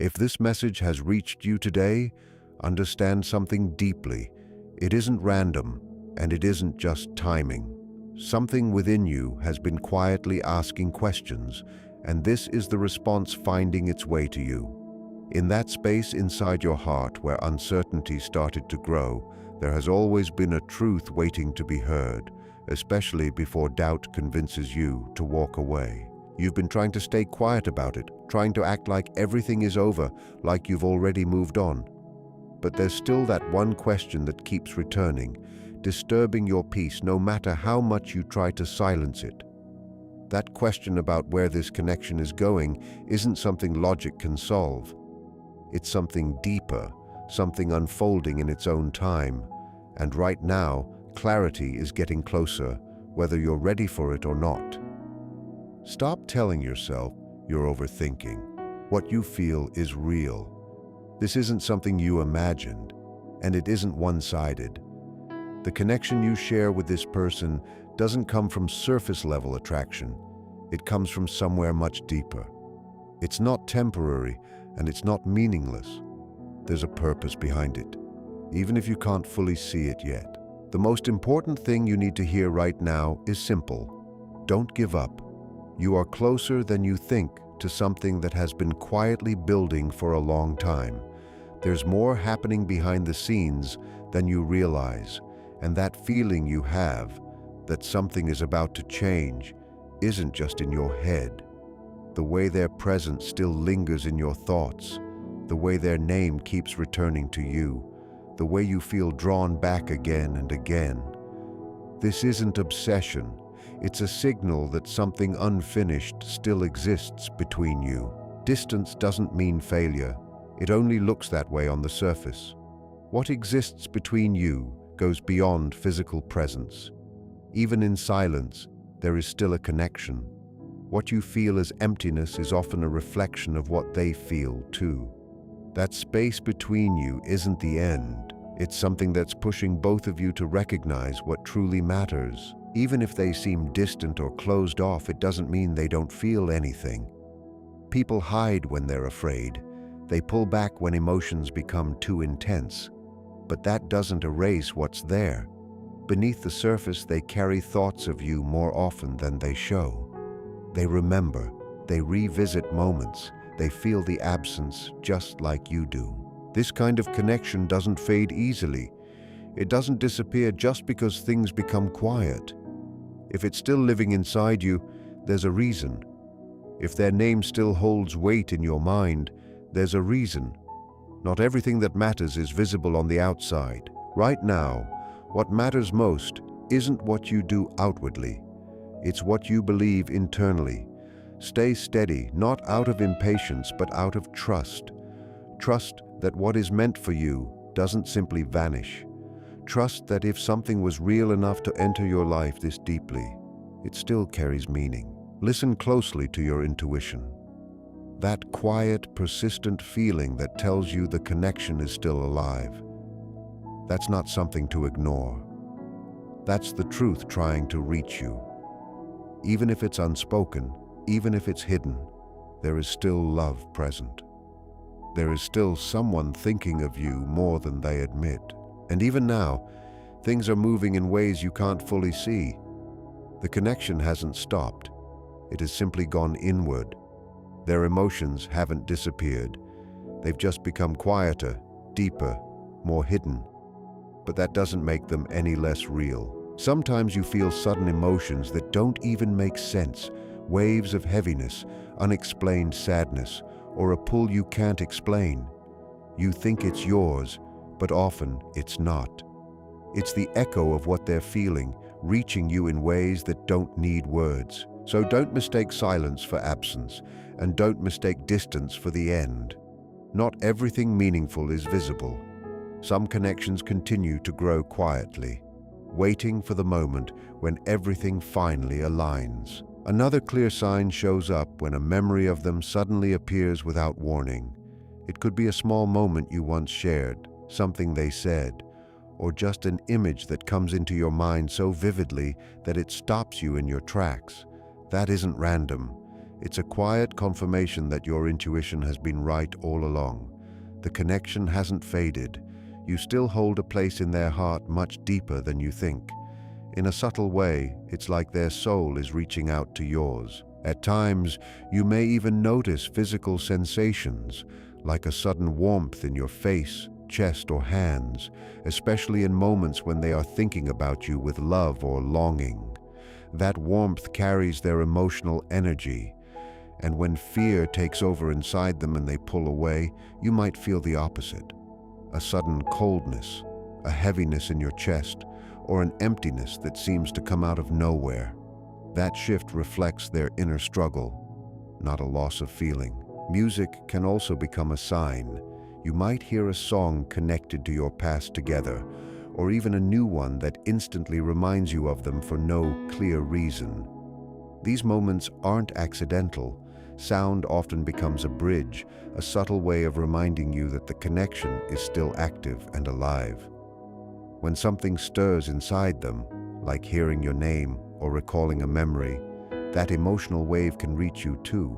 If this message has reached you today, understand something deeply. It isn't random, and it isn't just timing. Something within you has been quietly asking questions, and this is the response finding its way to you. In that space inside your heart where uncertainty started to grow, there has always been a truth waiting to be heard, especially before doubt convinces you to walk away. You've been trying to stay quiet about it, trying to act like everything is over, like you've already moved on. But there's still that one question that keeps returning, disturbing your peace no matter how much you try to silence it. That question about where this connection is going isn't something logic can solve. It's something deeper, something unfolding in its own time. And right now, clarity is getting closer, whether you're ready for it or not. Stop telling yourself you're overthinking. What you feel is real. This isn't something you imagined, and it isn't one-sided. The connection you share with this person doesn't come from surface-level attraction. It comes from somewhere much deeper. It's not temporary, and it's not meaningless. There's a purpose behind it, even if you can't fully see it yet. The most important thing you need to hear right now is simple. Don't give up. You are closer than you think to something that has been quietly building for a long time. There's more happening behind the scenes than you realize, and that feeling you have that something is about to change isn't just in your head. The way their presence still lingers in your thoughts, the way their name keeps returning to you, the way you feel drawn back again and again. This isn't obsession. It's a signal that something unfinished still exists between you. Distance doesn't mean failure. It only looks that way on the surface. What exists between you goes beyond physical presence. Even in silence, there is still a connection. What you feel as emptiness is often a reflection of what they feel too. That space between you isn't the end. It's something that's pushing both of you to recognize what truly matters. Even if they seem distant or closed off, it doesn't mean they don't feel anything. People hide when they're afraid. They pull back when emotions become too intense. But that doesn't erase what's there. Beneath the surface, they carry thoughts of you more often than they show. They remember, they revisit moments, they feel the absence just like you do. This kind of connection doesn't fade easily. It doesn't disappear just because things become quiet. If it's still living inside you, there's a reason. If their name still holds weight in your mind, there's a reason. Not everything that matters is visible on the outside. Right now, what matters most isn't what you do outwardly. It's what you believe internally. Stay steady, not out of impatience, but out of trust. Trust that what is meant for you doesn't simply vanish. Trust that if something was real enough to enter your life this deeply, it still carries meaning. Listen closely to your intuition. That quiet, persistent feeling that tells you the connection is still alive. That's not something to ignore. That's the truth trying to reach you. Even if it's unspoken, even if it's hidden, there is still love present. There is still someone thinking of you more than they admit. And even now, things are moving in ways you can't fully see. The connection hasn't stopped. It has simply gone inward. Their emotions haven't disappeared. They've just become quieter, deeper, more hidden. But that doesn't make them any less real. Sometimes you feel sudden emotions that don't even make sense, waves of heaviness, unexplained sadness, or a pull you can't explain. You think it's yours, but often it's not. It's the echo of what they're feeling, reaching you in ways that don't need words. So don't mistake silence for absence, and don't mistake distance for the end. Not everything meaningful is visible. Some connections continue to grow quietly, waiting for the moment when everything finally aligns. Another clear sign shows up when a memory of them suddenly appears without warning. It could be a small moment you once shared, something they said, or just an image that comes into your mind so vividly that it stops you in your tracks. That isn't random. It's a quiet confirmation that your intuition has been right all along. The connection hasn't faded. You still hold a place in their heart much deeper than you think. In a subtle way, it's like their soul is reaching out to yours. At times, you may even notice physical sensations, like a sudden warmth in your face, chest, or hands, especially in moments when they are thinking about you with love or longing. That warmth carries their emotional energy, and when fear takes over inside them and they pull away, you might feel the opposite. A sudden coldness, a heaviness in your chest, or an emptiness that seems to come out of nowhere. That shift reflects their inner struggle, not a loss of feeling. Music can also become a sign. You might hear a song connected to your past together, or even a new one that instantly reminds you of them for no clear reason. These moments aren't accidental. Sound often becomes a bridge, a subtle way of reminding you that the connection is still active and alive. When something stirs inside them, like hearing your name or recalling a memory, that emotional wave can reach you too,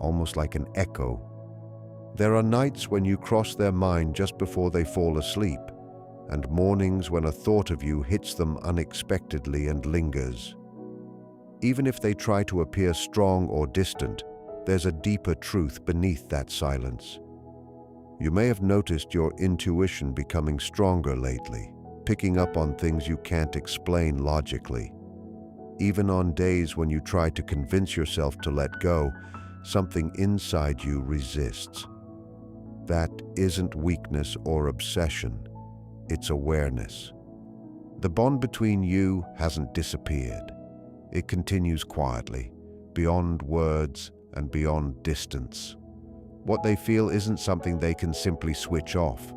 almost like an echo. There are nights when you cross their mind just before they fall asleep, and mornings when a thought of you hits them unexpectedly and lingers. Even if they try to appear strong or distant, there's a deeper truth beneath that silence. You may have noticed your intuition becoming stronger lately, picking up on things you can't explain logically. Even on days when you try to convince yourself to let go, something inside you resists. That isn't weakness or obsession, it's awareness. The bond between you hasn't disappeared. It continues quietly, beyond words and beyond distance. What they feel isn't something they can simply switch off.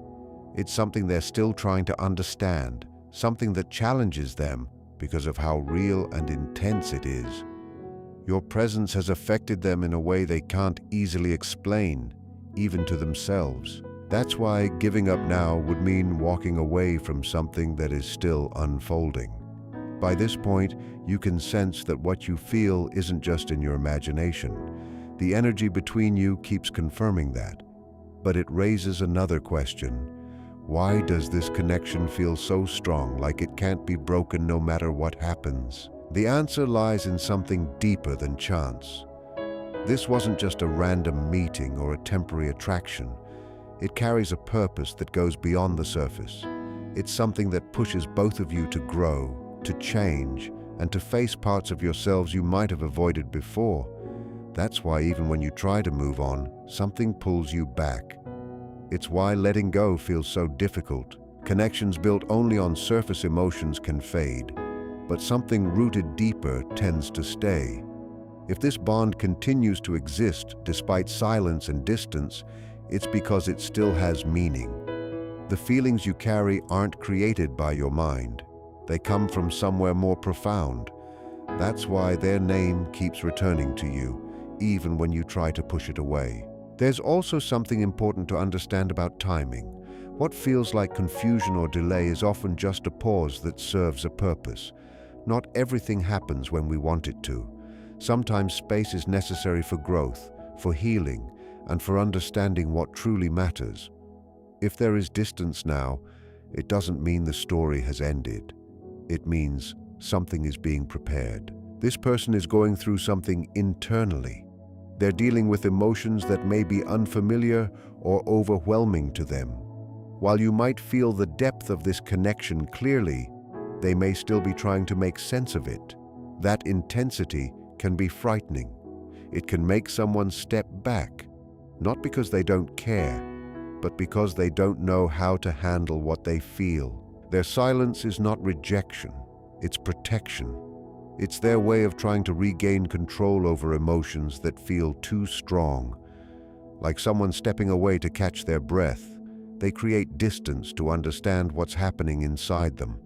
It's something they're still trying to understand, something that challenges them because of how real and intense it is. Your presence has affected them in a way they can't easily explain, even to themselves. That's why giving up now would mean walking away from something that is still unfolding. By this point, you can sense that what you feel isn't just in your imagination. The energy between you keeps confirming that. But it raises another question. Why does this connection feel so strong, like it can't be broken no matter what happens? The answer lies in something deeper than chance. This wasn't just a random meeting or a temporary attraction. It carries a purpose that goes beyond the surface. It's something that pushes both of you to grow, to change, and to face parts of yourselves you might have avoided before. That's why even when you try to move on, something pulls you back. It's why letting go feels so difficult. Connections built only on surface emotions can fade, but something rooted deeper tends to stay. If this bond continues to exist despite silence and distance, it's because it still has meaning. The feelings you carry aren't created by your mind. They come from somewhere more profound. That's why their name keeps returning to you, even when you try to push it away. There's also something important to understand about timing. What feels like confusion or delay is often just a pause that serves a purpose. Not everything happens when we want it to. Sometimes space is necessary for growth, for healing, and for understanding what truly matters. If there is distance now, it doesn't mean the story has ended. It means something is being prepared. This person is going through something internally. They're dealing with emotions that may be unfamiliar or overwhelming to them. While you might feel the depth of this connection clearly, they may still be trying to make sense of it. That intensity can be frightening. It can make someone step back, not because they don't care, but because they don't know how to handle what they feel. Their silence is not rejection, it's protection. It's their way of trying to regain control over emotions that feel too strong. Like someone stepping away to catch their breath, they create distance to understand what's happening inside them.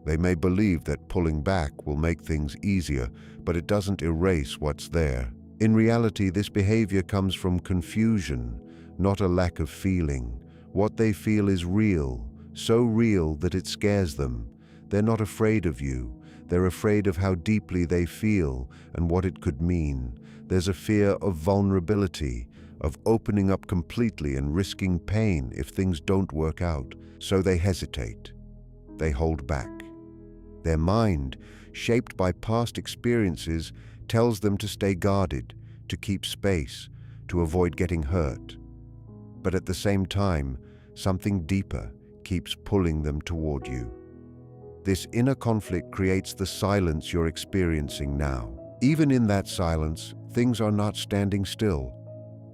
They may believe that pulling back will make things easier, but it doesn't erase what's there. In reality, this behavior comes from confusion, not a lack of feeling. What they feel is real, so real that it scares them. They're not afraid of you. They're afraid of how deeply they feel and what it could mean. There's a fear of vulnerability, of opening up completely and risking pain if things don't work out. So they hesitate. They hold back. Their mind, shaped by past experiences, tells them to stay guarded, to keep space, to avoid getting hurt. But at the same time, something deeper keeps pulling them toward you. This inner conflict creates the silence you're experiencing now. Even in that silence, things are not standing still.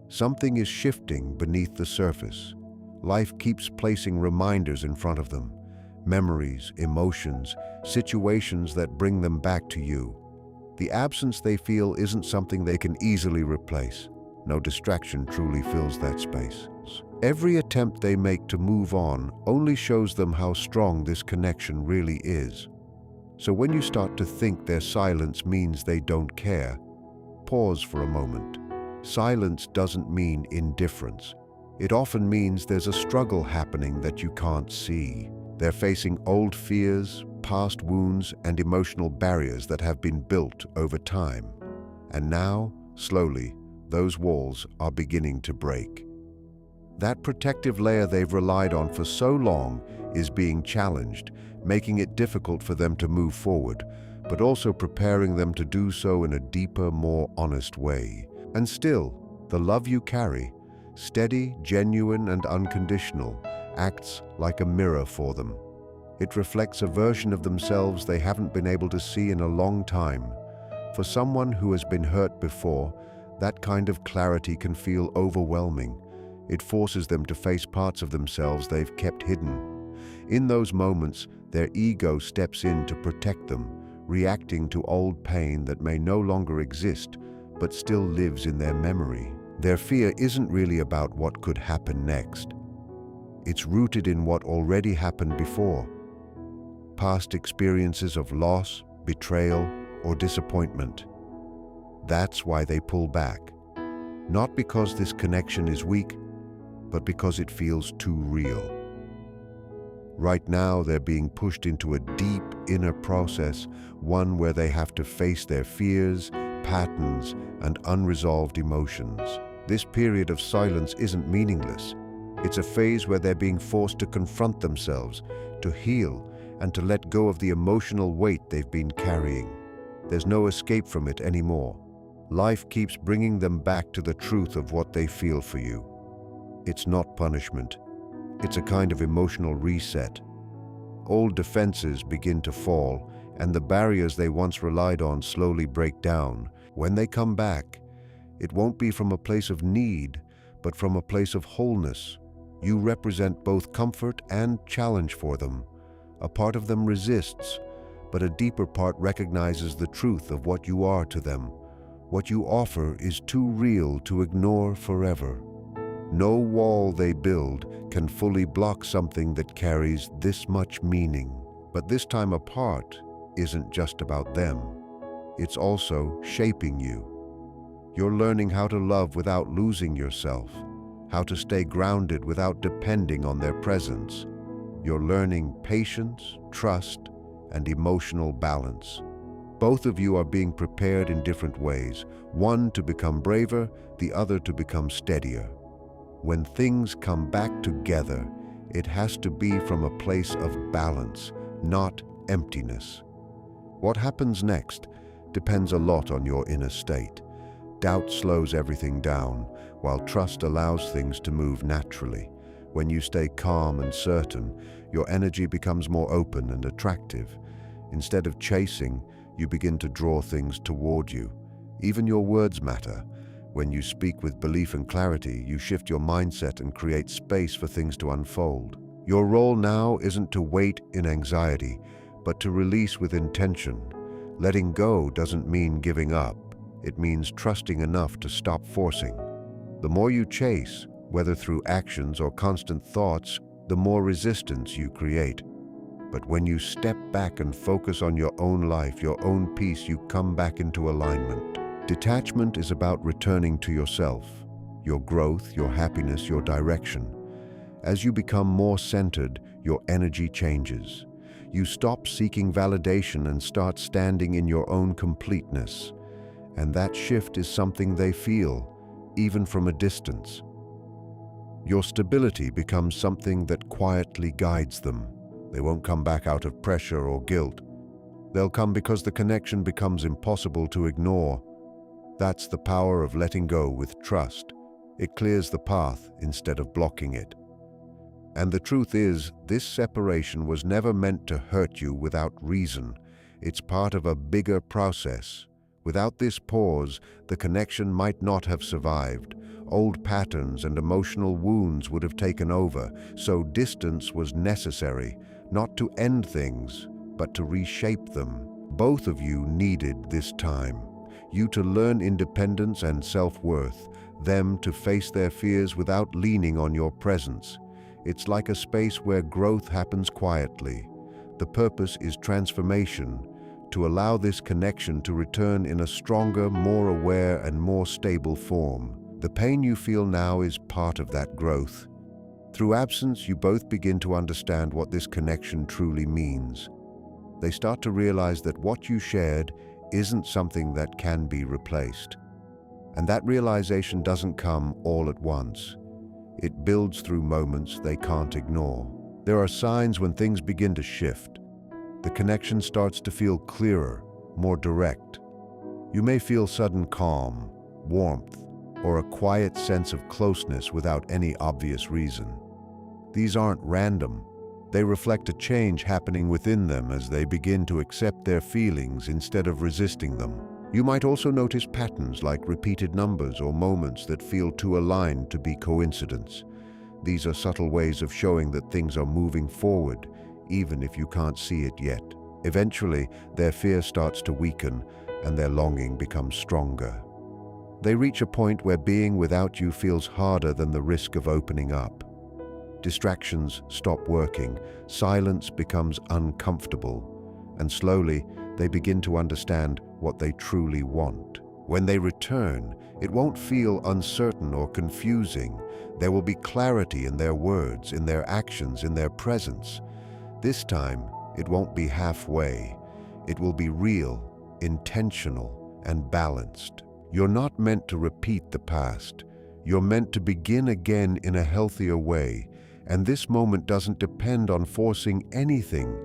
Something is shifting beneath the surface. Life keeps placing reminders in front of them. Memories, emotions, situations that bring them back to you. The absence they feel isn't something they can easily replace. No distraction truly fills that space. Every attempt they make to move on only shows them how strong this connection really is. So when you start to think their silence means they don't care, pause for a moment. Silence doesn't mean indifference. It often means there's a struggle happening that you can't see. They're facing old fears, past wounds, and emotional barriers that have been built over time. And now, slowly, those walls are beginning to break. That protective layer they've relied on for so long is being challenged, making it difficult for them to move forward, but also preparing them to do so in a deeper, more honest way. And still, the love you carry, steady, genuine, and unconditional, acts like a mirror for them. It reflects a version of themselves they haven't been able to see in a long time. For someone who has been hurt before, that kind of clarity can feel overwhelming. It forces them to face parts of themselves they've kept hidden. In those moments, their ego steps in to protect them, reacting to old pain that may no longer exist, but still lives in their memory. Their fear isn't really about what could happen next. It's rooted in what already happened before. Past experiences of loss, betrayal, or disappointment. That's why they pull back. Not because this connection is weak, but because it feels too real. Right now, they're being pushed into a deep inner process, one where they have to face their fears, patterns, and unresolved emotions. This period of silence isn't meaningless. It's a phase where they're being forced to confront themselves, to heal, and to let go of the emotional weight they've been carrying. There's no escape from it anymore. Life keeps bringing them back to the truth of what they feel for you. It's not punishment. It's a kind of emotional reset. Old defenses begin to fall, and the barriers they once relied on slowly break down. When they come back, it won't be from a place of need, but from a place of wholeness. You represent both comfort and challenge for them. A part of them resists, but a deeper part recognizes the truth of what you are to them. What you offer is too real to ignore forever. No wall they build can fully block something that carries this much meaning. But this time apart isn't just about them. It's also shaping you. You're learning how to love without losing yourself, how to stay grounded without depending on their presence. You're learning patience, trust, and emotional balance. Both of you are being prepared in different ways, one to become braver, the other to become steadier. When things come back together, it has to be from a place of balance, not emptiness. What happens next depends a lot on your inner state. Doubt slows everything down, while trust allows things to move naturally. When you stay calm and certain, your energy becomes more open and attractive. Instead of chasing, you begin to draw things toward you. Even your words matter. When you speak with belief and clarity, you shift your mindset and create space for things to unfold. Your role now isn't to wait in anxiety, but to release with intention. Letting go doesn't mean giving up. It means trusting enough to stop forcing. The more you chase, whether through actions or constant thoughts, the more resistance you create. But when you step back and focus on your own life, your own peace, you come back into alignment. Detachment is about returning to yourself, your growth, your happiness, your direction. As you become more centered, your energy changes. You stop seeking validation and start standing in your own completeness. And that shift is something they feel, even from a distance. Your stability becomes something that quietly guides them. They won't come back out of pressure or guilt. They'll come because the connection becomes impossible to ignore. That's the power of letting go with trust. It clears the path instead of blocking it. And the truth is, this separation was never meant to hurt you without reason. It's part of a bigger process. Without this pause, the connection might not have survived. Old patterns and emotional wounds would have taken over, so distance was necessary, not to end things, but to reshape them. Both of you needed this time. You to learn independence and self-worth, them to face their fears without leaning on your presence. It's like a space where growth happens quietly. The purpose is transformation, to allow this connection to return in a stronger, more aware, and more stable form. The pain you feel now is part of that growth. Through absence, you both begin to understand what this connection truly means. They start to realize that what you shared isn't something that can be replaced. And that realization doesn't come all at once. It builds through moments they can't ignore. There are signs when things begin to shift. The connection starts to feel clearer, more direct. You may feel sudden calm, warmth, or a quiet sense of closeness without any obvious reason. These aren't random. They reflect a change happening within them as they begin to accept their feelings instead of resisting them. You might also notice patterns like repeated numbers or moments that feel too aligned to be coincidence. These are subtle ways of showing that things are moving forward, even if you can't see it yet. Eventually, their fear starts to weaken and their longing becomes stronger. They reach a point where being without you feels harder than the risk of opening up. Distractions stop working, silence becomes uncomfortable, and slowly they begin to understand what they truly want. When they return, it won't feel uncertain or confusing. There will be clarity in their words, in their actions, in their presence. This time, it won't be halfway. It will be real, intentional, and balanced. You're not meant to repeat the past. You're meant to begin again in a healthier way. And this moment doesn't depend on forcing anything.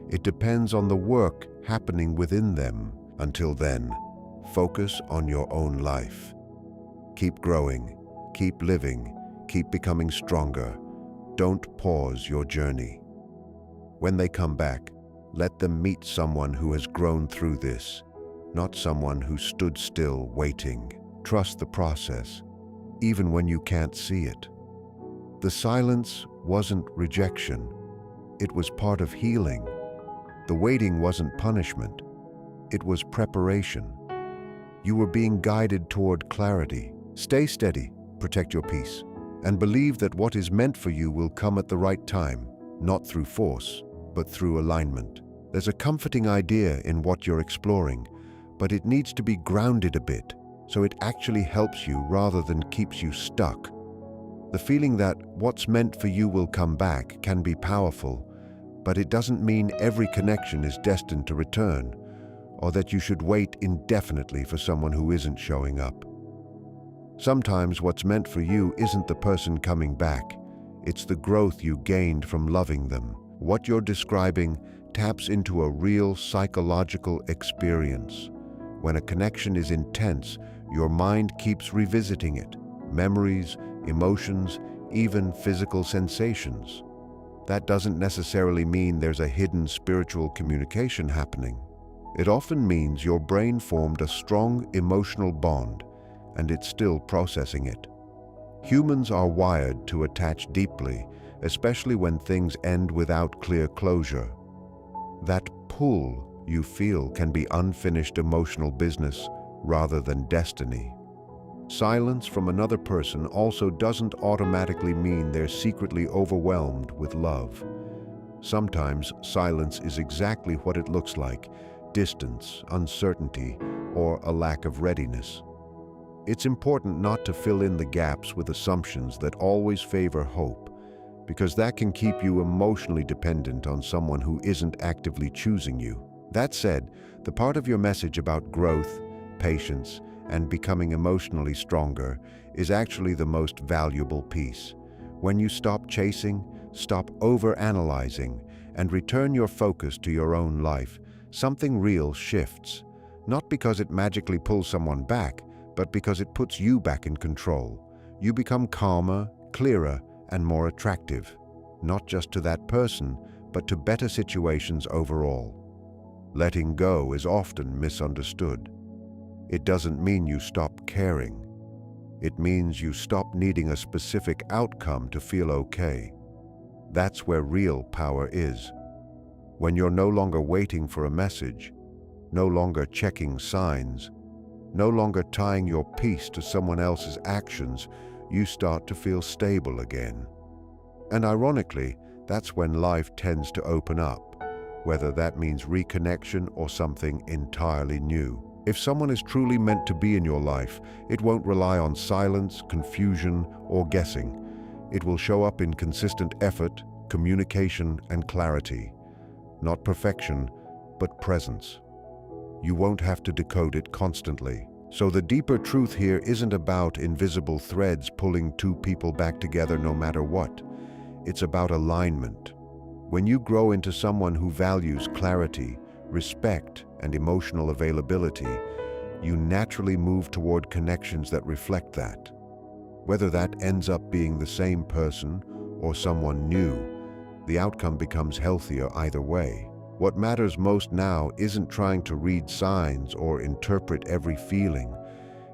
It depends on the work happening within them. Until then, focus on your own life. Keep growing, keep living, keep becoming stronger. Don't pause your journey. When they come back, let them meet someone who has grown through this, not someone who stood still waiting. Trust the process, even when you can't see it. The silence wasn't rejection. It was part of healing. The waiting wasn't punishment. It was preparation. You were being guided toward clarity. Stay steady, protect your peace, and believe that what is meant for you will come at the right time, not through force, but through alignment. There's a comforting idea in what you're exploring, but it needs to be grounded a bit, so it actually helps you rather than keeps you stuck. The feeling that what's meant for you will come back can be powerful, but it doesn't mean every connection is destined to return, or that you should wait indefinitely for someone who isn't showing up. Sometimes what's meant for you isn't the person coming back, it's the growth you gained from loving them. What you're describing taps into a real psychological experience. When a connection is intense, your mind keeps revisiting it. Memories, emotions, even physical sensations. That doesn't necessarily mean there's a hidden spiritual communication happening. It often means your brain formed a strong emotional bond, and it's still processing it. Humans are wired to attach deeply, especially when things end without clear closure. That pull you feel can be unfinished emotional business rather than destiny. Silence from another person also doesn't automatically mean they're secretly overwhelmed with love. Sometimes silence is exactly what it looks like: distance, uncertainty, or a lack of readiness. It's important not to fill in the gaps with assumptions that always favor hope, because that can keep you emotionally dependent on someone who isn't actively choosing you. That said, the part of your message about growth, patience, and becoming emotionally stronger is actually the most valuable piece. When you stop chasing, stop overanalyzing, and return your focus to your own life, something real shifts. Not because it magically pulls someone back, but because it puts you back in control. You become calmer, clearer, and more attractive, not just to that person, but to better situations overall. Letting go is often misunderstood. It doesn't mean you stop caring. It means you stop needing a specific outcome to feel okay. That's where real power is. When you're no longer waiting for a message, no longer checking signs, no longer tying your peace to someone else's actions, you start to feel stable again. And ironically, that's when life tends to open up, whether that means reconnection or something entirely new. If someone is truly meant to be in your life, it won't rely on silence, confusion, or guessing. It will show up in consistent effort, communication, and clarity. Not perfection, but presence. You won't have to decode it constantly. So the deeper truth here isn't about invisible threads pulling two people back together no matter what. It's about alignment. When you grow into someone who values clarity, respect, and emotional availability, you naturally move toward connections that reflect that. Whether that ends up being the same person or someone new, the outcome becomes healthier either way. What matters most now isn't trying to read signs or interpret every feeling.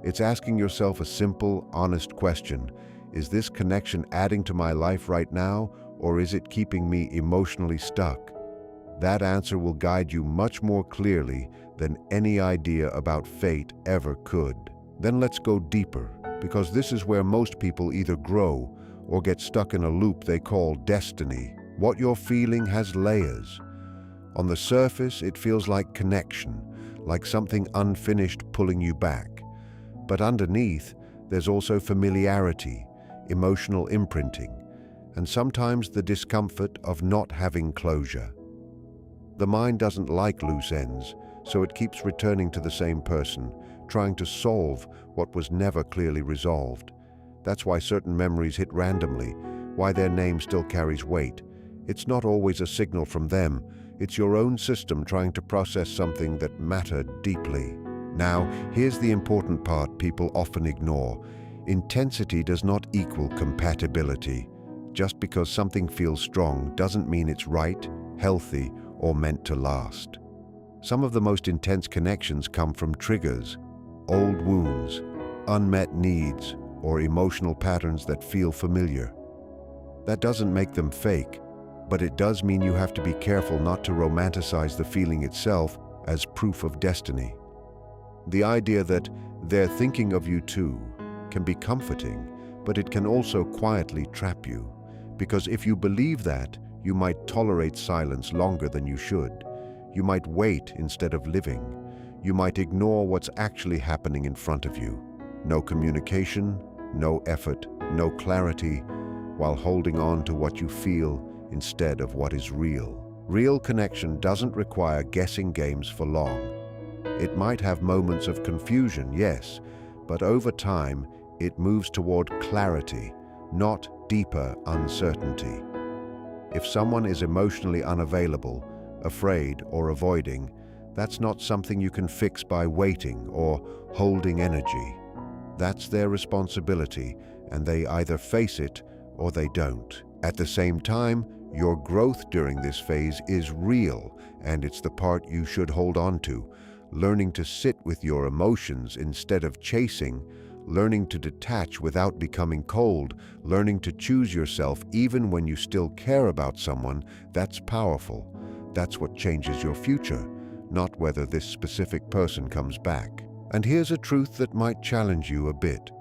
It's asking yourself a simple, honest question. Is this connection adding to my life right now, or is it keeping me emotionally stuck? That answer will guide you much more clearly than any idea about fate ever could. Then let's go deeper, because this is where most people either grow or get stuck in a loop they call destiny. What you're feeling has layers. On the surface, it feels like connection, like something unfinished pulling you back. But underneath, there's also familiarity, emotional imprinting, and sometimes the discomfort of not having closure. The mind doesn't like loose ends, so it keeps returning to the same person, trying to solve what was never clearly resolved. That's why certain memories hit randomly, why their name still carries weight. It's not always a signal from them. It's your own system trying to process something that mattered deeply. Now, here's the important part people often ignore. Intensity does not equal compatibility. Just because something feels strong doesn't mean it's right, healthy, or meant to last. Some of the most intense connections come from triggers, old wounds, unmet needs, or emotional patterns that feel familiar. That doesn't make them fake, but it does mean you have to be careful not to romanticize the feeling itself as proof of destiny. The idea that they're thinking of you too can be comforting, but it can also quietly trap you. Because if you believe that, you might tolerate silence longer than you should. You might wait instead of living. You might ignore what's actually happening in front of you. No communication, no effort, no clarity, while holding on to what you feel instead of what is real. Real connection doesn't require guessing games for long. It might have moments of confusion, yes, but over time, it moves toward clarity, not deeper uncertainty. If someone is emotionally unavailable, afraid, or avoiding, that's not something you can fix by waiting or holding energy. That's their responsibility, and they either face it or they don't. At the same time, your growth during this phase is real, and it's the part you should hold on to. Learning to sit with your emotions instead of chasing, learning to detach without becoming cold, learning to choose yourself even when you still care about someone, that's powerful. That's what changes your future, not whether this specific person comes back. And here's a truth that might challenge you a bit.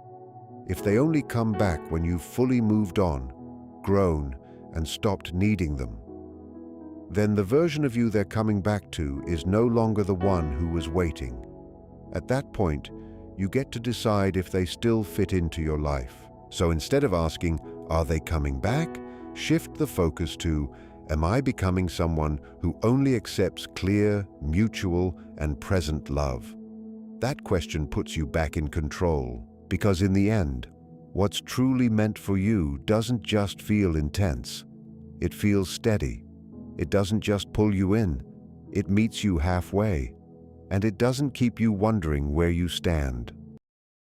If they only come back when you've fully moved on, grown, and stopped needing them, then the version of you they're coming back to is no longer the one who was waiting. At that point, you get to decide if they still fit into your life. So instead of asking, "Are they coming back?" Shift the focus to, am I becoming someone who only accepts clear, mutual, and present love? That question puts you back in control, because in the end, what's truly meant for you doesn't just feel intense. It feels steady. It doesn't just pull you in. It meets you halfway. And it doesn't keep you wondering where you stand.